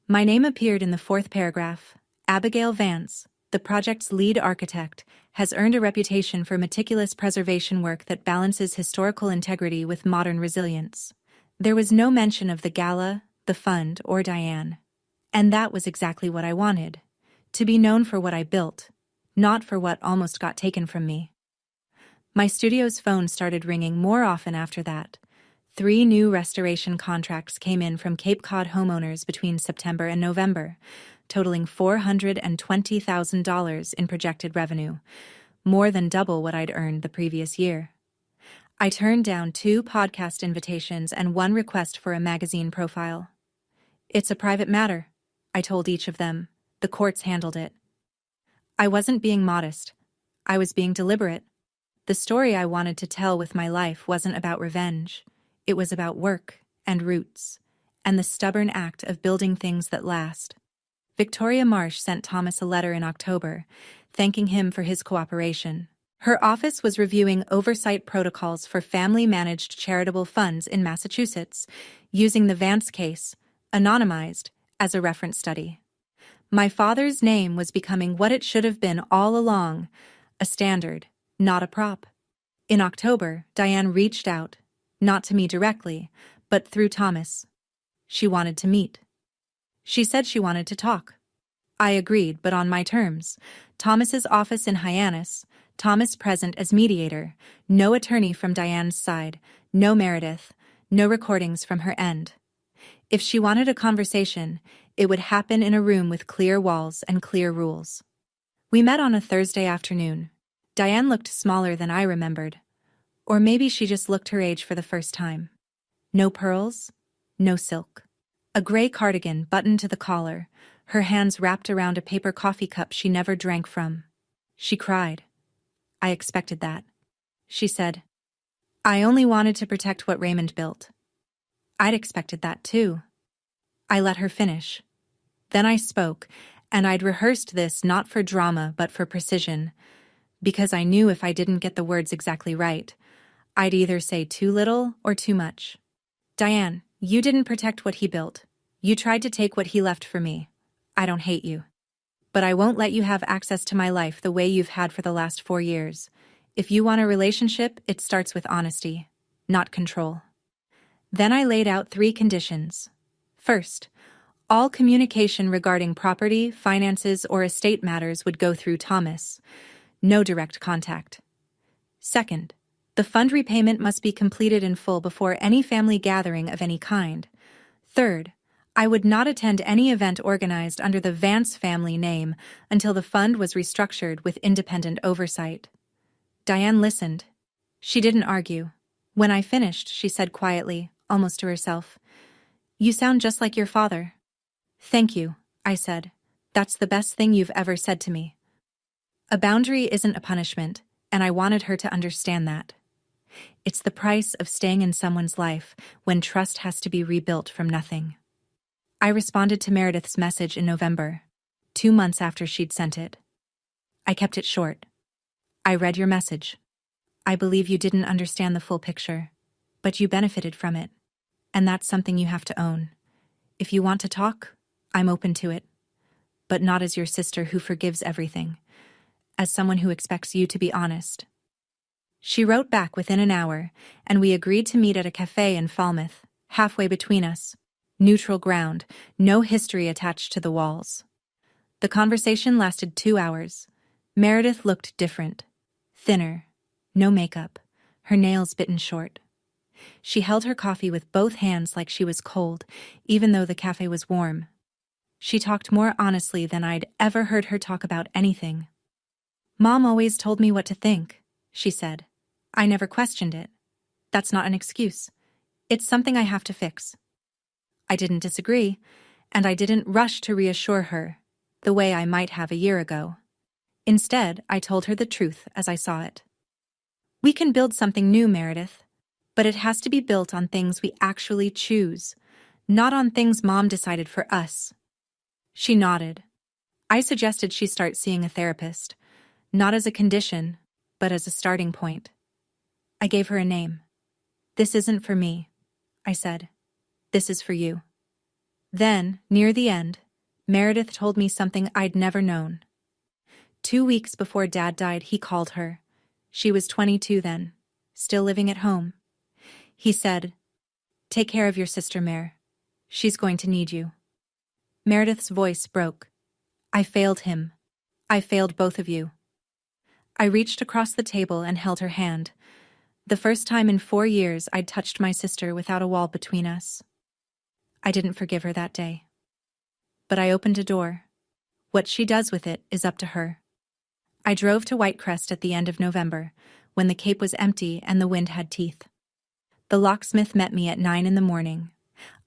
Speaker 1: My name appeared in the fourth paragraph. Abigail Vance, the project's lead architect, has earned a reputation for meticulous preservation work that balances historical integrity with modern resilience. There was no mention of the gala, the fund, or Diane. And that was exactly what I wanted. To be known for what I built, not for what almost got taken from me. My studio's phone started ringing more often after that. 3 new restoration contracts came in from Cape Cod homeowners between September and November, totaling $420,000 in projected revenue, more than double what I'd earned the previous year. I turned down 2 podcast invitations and 1 request for a magazine profile. "It's a private matter," I told each of them. "The courts handled it." I wasn't being modest. I was being deliberate. The story I wanted to tell with my life wasn't about revenge. It was about work and roots, and the stubborn act of building things that last. Victoria Marsh sent Thomas a letter in October, thanking him for his cooperation. Her office was reviewing oversight protocols for family-managed charitable funds in Massachusetts, using the Vance case, anonymized, as a reference study. My father's name was becoming what it should have been all along, a standard, not a prop. In October, Diane reached out, not to me directly, but through Thomas. She wanted to meet. She said she wanted to talk. I agreed, but on my terms. Thomas's office in Hyannis, Thomas present as mediator, no attorney from Diane's side, no Meredith, no recordings from her end. If she wanted a conversation, it would happen in a room with clear walls and clear rules. We met on a Thursday afternoon. Diane looked smaller than I remembered. Or maybe she just looked her age for the first time. No pearls, no silk. A gray cardigan buttoned to the collar, her hands wrapped around a paper coffee cup she never drank from. She cried. I expected that. She said, "I only wanted to protect what Raymond built." I'd expected that too. I let her finish. Then I spoke, and I'd rehearsed this not for drama but for precision, because I knew if I didn't get the words exactly right, I'd either say too little or too much. "Diane, you didn't protect what he built. You tried to take what he left for me. I don't hate you. But I won't let you have access to my life the way you've had for the last 4 years. If you want a relationship, it starts with honesty, not control." Then I laid out 3 conditions. First, All communication regarding property, finances, or estate matters would go through Thomas. No direct contact. Second, the fund repayment must be completed in full before any family gathering of any kind. Third, I would not attend any event organized under the Vance family name until the fund was restructured with independent oversight. Diane listened. She didn't argue. When I finished, she said quietly, almost to herself, "You sound just like your father." "Thank you," I said. "That's the best thing you've ever said to me." A boundary isn't a punishment, and I wanted her to understand that. It's the price of staying in someone's life when trust has to be rebuilt from nothing. I responded to Meredith's message in November, 2 months after she'd sent it. I kept it short. "I read your message. I believe you didn't understand the full picture, but you benefited from it, and that's something you have to own. If you want to talk, I'm open to it, but not as your sister who forgives everything, as someone who expects you to be honest." She wrote back within an hour, and we agreed to meet at a cafe in Falmouth, halfway between us. Neutral ground, no history attached to the walls. The conversation lasted 2 hours. Meredith looked different. Thinner. No makeup. Her nails bitten short. She held her coffee with both hands like she was cold, even though the cafe was warm. She talked more honestly than I'd ever heard her talk about anything. "Mom always told me what to think," she said. "I never questioned it. That's not an excuse. It's something I have to fix." I didn't disagree, and I didn't rush to reassure her, the way I might have a year ago. Instead, I told her the truth as I saw it. "We can build something new, Meredith, but it has to be built on things we actually choose, not on things Mom decided for us." She nodded. I suggested she start seeing a therapist, not as a condition, but as a starting point. I gave her a name. "This isn't for me," I said. "This is for you." Then, near the end, Meredith told me something I'd never known. 2 weeks before Dad died, he called her. She was 22 then, still living at home. He said, "Take care of your sister, Mare. She's going to need you." Meredith's voice broke. "I failed him. I failed both of you." I reached across the table and held her hand. The first time in 4 years I'd touched my sister without a wall between us. I didn't forgive her that day. But I opened a door. What she does with it is up to her. I drove to Whitecrest at the end of November, when the Cape was empty and the wind had teeth. The locksmith met me at 9 in the morning.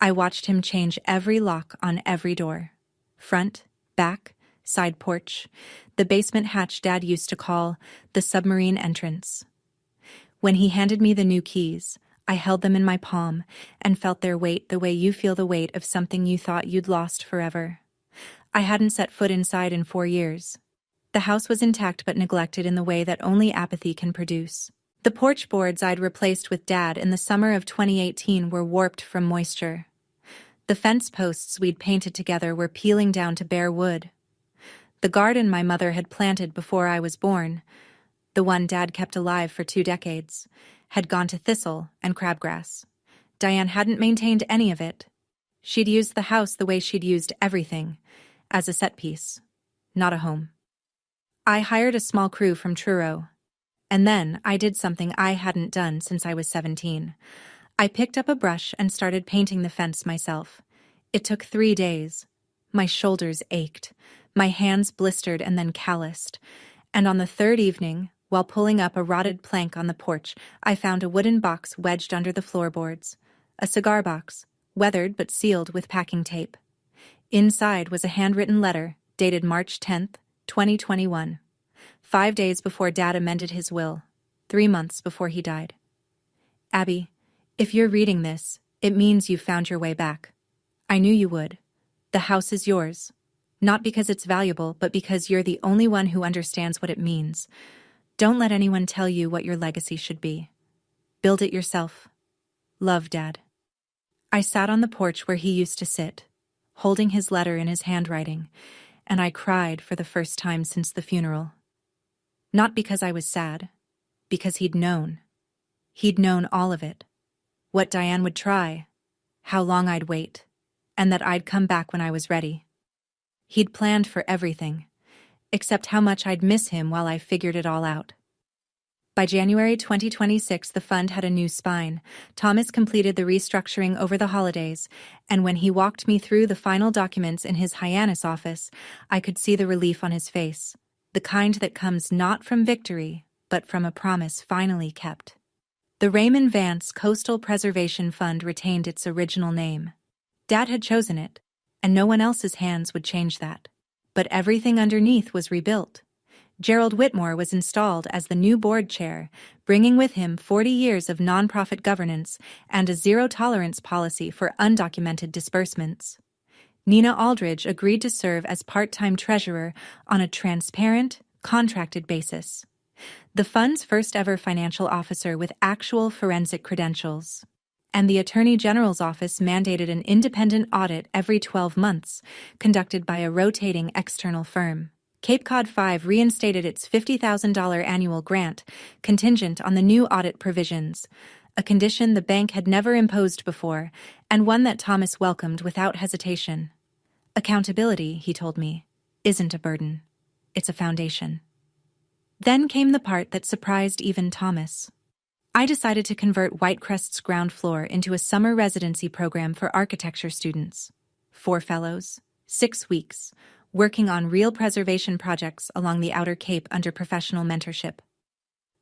Speaker 1: I watched him change every lock on every door. Front, back, side porch, the basement hatch Dad used to call the submarine entrance. When he handed me the new keys, I held them in my palm and felt their weight the way you feel the weight of something you thought you'd lost forever. I hadn't set foot inside in 4 years. The house was intact but neglected in the way that only apathy can produce. The porch boards I'd replaced with Dad in the summer of 2018 were warped from moisture. The fence posts we'd painted together were peeling down to bare wood. The garden my mother had planted before I was born, the one Dad kept alive for 2 decades, had gone to thistle and crabgrass. Diane hadn't maintained any of it. She'd used the house the way she'd used everything, as a set piece, not a home. I hired a small crew from Truro. And then I did something I hadn't done since I was 17. I picked up a brush and started painting the fence myself. It took 3 days. My shoulders ached, my hands blistered and then calloused. And on the 3rd evening, while pulling up a rotted plank on the porch, I found a wooden box wedged under the floorboards. A cigar box, weathered but sealed with packing tape. Inside was a handwritten letter, dated March 10th, 2021. 5 days before Dad amended his will, 3 months before he died. "Abby, if you're reading this, it means you've found your way back. I knew you would. The house is yours. Not because it's valuable, but because you're the only one who understands what it means. Don't let anyone tell you what your legacy should be. Build it yourself. Love, Dad." I sat on the porch where he used to sit, holding his letter in his handwriting, and I cried for the first time since the funeral. Not because I was sad, because he'd known. He'd known all of it. What Diane would try, how long I'd wait, and that I'd come back when I was ready. He'd planned for everything, except how much I'd miss him while I figured it all out. By January 2026, the fund had a new spine. Thomas completed the restructuring over the holidays, and when he walked me through the final documents in his Hyannis office, I could see the relief on his face, the kind that comes not from victory, but from a promise finally kept. The Raymond Vance Coastal Preservation Fund retained its original name. Dad had chosen it, and no one else's hands would change that. But everything underneath was rebuilt. Gerald Whitmore was installed as the new board chair, bringing with him 40 years of nonprofit governance and a zero-tolerance policy for undocumented disbursements. Nina Aldridge agreed to serve as part-time treasurer on a transparent, contracted basis. The fund's first-ever financial officer with actual forensic credentials. And the Attorney General's office mandated an independent audit every 12 months, conducted by a rotating external firm. Cape Cod 5 reinstated its $50,000 annual grant, contingent on the new audit provisions, a condition the bank had never imposed before, and one that Thomas welcomed without hesitation. Accountability, he told me, isn't a burden. It's a foundation. Then came the part that surprised even Thomas. I decided to convert Whitecrest's ground floor into a summer residency program for architecture students. 4 fellows, 6 weeks, working on real preservation projects along the Outer Cape under professional mentorship.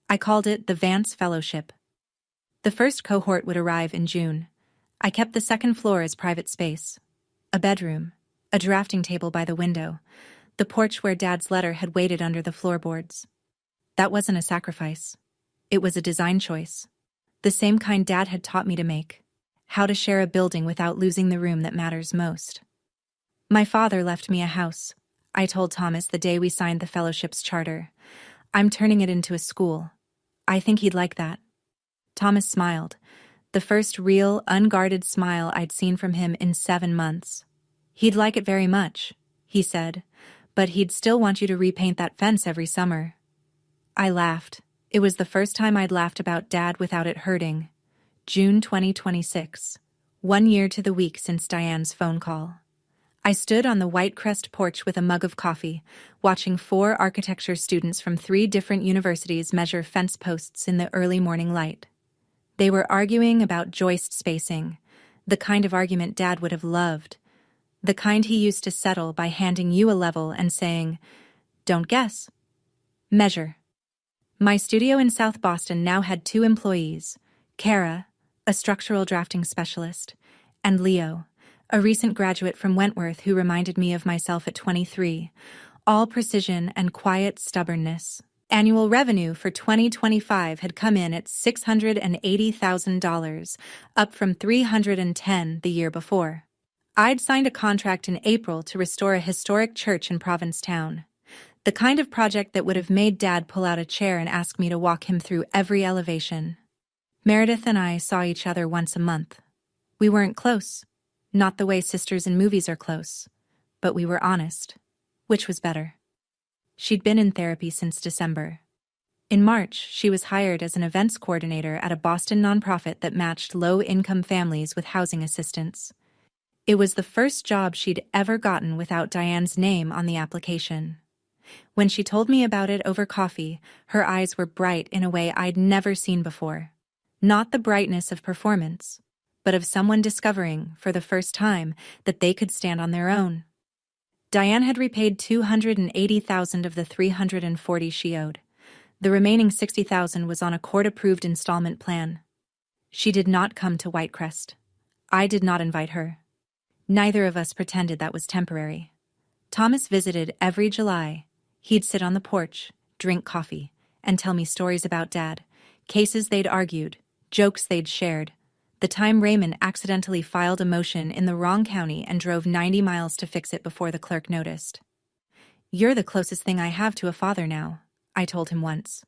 Speaker 1: I called it the Vance Fellowship. The first cohort would arrive in June. I kept the second floor as private space. A bedroom, a drafting table by the window, the porch where Dad's letter had waited under the floorboards. That wasn't a sacrifice. It was a design choice. The same kind Dad had taught me to make. How to share a building without losing the room that matters most. My father left me a house. I told Thomas the day we signed the fellowship's charter. I'm turning it into a school. I think he'd like that. Thomas smiled, the first real, unguarded smile I'd seen from him in 7 months. He'd like it very much, he said, but he'd still want you to repaint that fence every summer. I laughed. It was the first time I'd laughed about Dad without it hurting. June 2026, 1 year to the week since Diane's phone call. I stood on the Whitecrest porch with a mug of coffee, watching 4 architecture students from 3 different universities measure fence posts in the early morning light. They were arguing about joist spacing, the kind of argument Dad would have loved, the kind he used to settle by handing you a level and saying, "Don't guess. Measure." My studio in South Boston now had 2 employees, Kara, a structural drafting specialist, and Leo, a recent graduate from Wentworth who reminded me of myself at 23, all precision and quiet stubbornness. Annual revenue for 2025 had come in at $680,000, up from $310,000 the year before. I'd signed a contract in April to restore a historic church in Provincetown, the kind of project that would have made Dad pull out a chair and ask me to walk him through every elevation. Meredith and I saw each other once a month. We weren't close. Not the way sisters in movies are close, but we were honest, which was better. She'd been in therapy since December. In March, she was hired as an events coordinator at a Boston nonprofit that matched low-income families with housing assistance. It was the first job she'd ever gotten without Diane's name on the application. When she told me about it over coffee, her eyes were bright in a way I'd never seen before. Not the brightness of performance, but of someone discovering, for the first time, that they could stand on their own. Diane had repaid $280,000 of the $340,000 she owed. The remaining $60,000 was on a court-approved installment plan. She did not come to Whitecrest. I did not invite her. Neither of us pretended that was temporary. Thomas visited every July. He'd sit on the porch, drink coffee, and tell me stories about Dad, cases they'd argued, jokes they'd shared, the time Raymond accidentally filed a motion in the wrong county and drove 90 miles to fix it before the clerk noticed. "You're the closest thing I have to a father now," I told him once.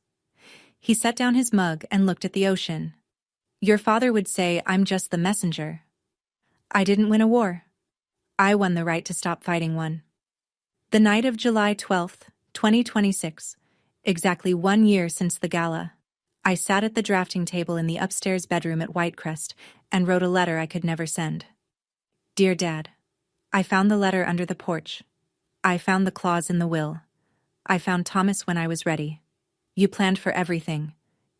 Speaker 1: He set down his mug and looked at the ocean. "Your father would say I'm just the messenger." I didn't win a war. I won the right to stop fighting one. The night of July 12th, 2026, exactly 1 year since the gala, I sat at the drafting table in the upstairs bedroom at Whitecrest and wrote a letter I could never send. "Dear Dad, I found the letter under the porch. I found the clause in the will. I found Thomas when I was ready. You planned for everything,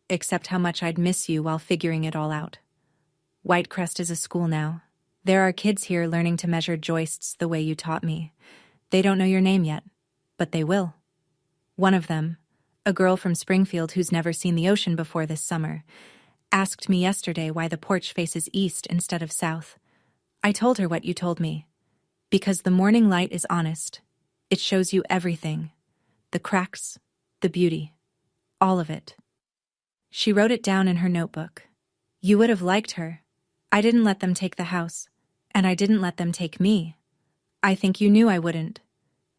Speaker 1: except how much I'd miss you while figuring it all out. Whitecrest is a school now. There are kids here learning to measure joists the way you taught me. They don't know your name yet, but they will. One of them, a girl from Springfield who's never seen the ocean before this summer, asked me yesterday why the porch faces east instead of south. I told her what you told me. Because the morning light is honest. It shows you everything. The cracks, the beauty, all of it. She wrote it down in her notebook. You would have liked her. I didn't let them take the house, and I didn't let them take me. I think you knew I wouldn't.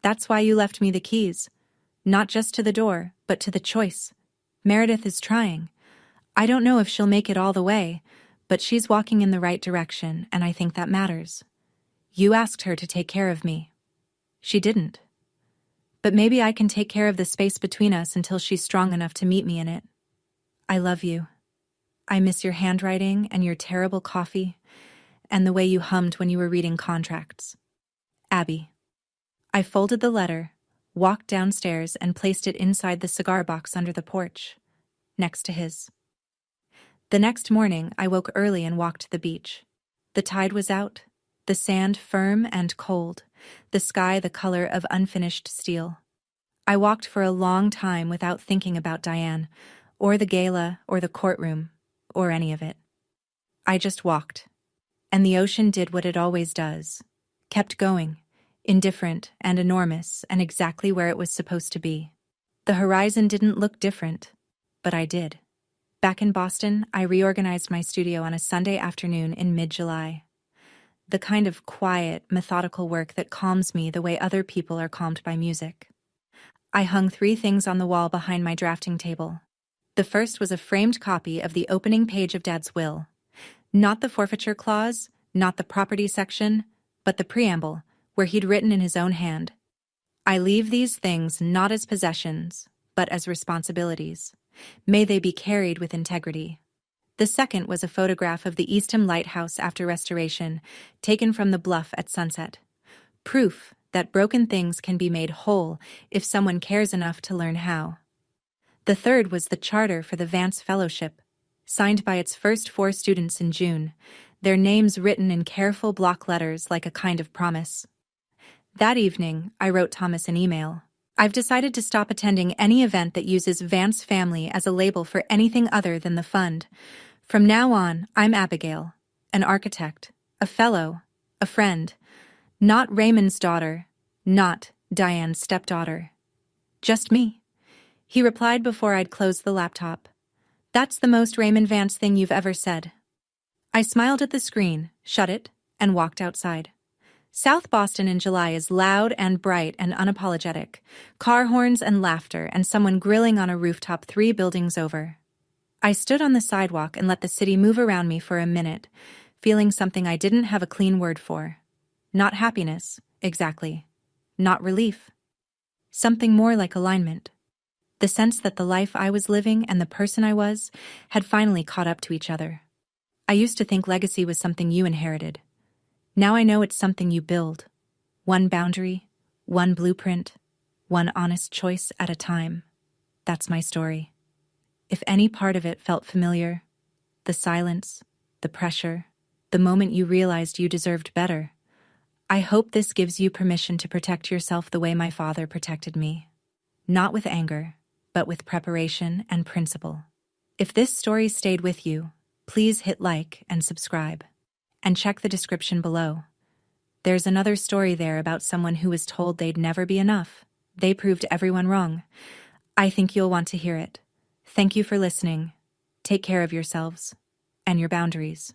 Speaker 1: That's why you left me the keys. Not just to the door, but to the choice. Meredith is trying. I don't know if she'll make it all the way, but she's walking in the right direction, and I think that matters. You asked her to take care of me. She didn't. But maybe I can take care of the space between us until she's strong enough to meet me in it. I love you. I miss your handwriting and your terrible coffee, and the way you hummed when you were reading contracts. Abby. I folded the letter, walked downstairs, and placed it inside the cigar box under the porch, next to his. The next morning, I woke early and walked to the beach. The tide was out, the sand firm and cold, the sky the color of unfinished steel. I walked for a long time without thinking about Diane, or the gala, or the courtroom, or any of it. I just walked. And the ocean did what it always does. Kept going, indifferent and enormous and exactly where it was supposed to be. The horizon didn't look different, but I did. Back in Boston, I reorganized my studio on a Sunday afternoon in mid-July. The kind of quiet, methodical work that calms me the way other people are calmed by music. I hung 3 things on the wall behind my drafting table. The first was a framed copy of the opening page of Dad's will. Not the forfeiture clause, not the property section, but the preamble, where he'd written in his own hand, I leave these things not as possessions, but as responsibilities. May they be carried with integrity. The second was a photograph of the Eastham Lighthouse after restoration, taken from the bluff at sunset. Proof that broken things can be made whole if someone cares enough to learn how. The third was the charter for the Vance Fellowship, signed by its first 4 students in June, their names written in careful block letters like a kind of promise. That evening, I wrote Thomas an email. I've decided to stop attending any event that uses Vance Family as a label for anything other than the fund. From now on, I'm Abigail, an architect, a fellow, a friend. Not Raymond's daughter, not Diane's stepdaughter. Just me. He replied before I'd closed the laptop. That's the most Raymond Vance thing you've ever said. I smiled at the screen, shut it, and walked outside. South Boston in July is loud and bright and unapologetic. Car horns and laughter and someone grilling on a rooftop 3 buildings over. I stood on the sidewalk and let the city move around me for a minute, feeling something I didn't have a clean word for. Not happiness, exactly. Not relief. Something more like alignment. The sense that the life I was living and the person I was had finally caught up to each other. I used to think legacy was something you inherited. Now I know it's something you build. One boundary, one blueprint, one honest choice at a time. That's my story. If any part of it felt familiar, the silence, the pressure, the moment you realized you deserved better, I hope this gives you permission to protect yourself the way my father protected me. Not with anger, but with preparation and principle. If this story stayed with you, please hit like and subscribe. And check the description below. There's another story there about someone who was told they'd never be enough. They proved everyone wrong. I think you'll want to hear it. Thank you for listening. Take care of yourselves and your boundaries.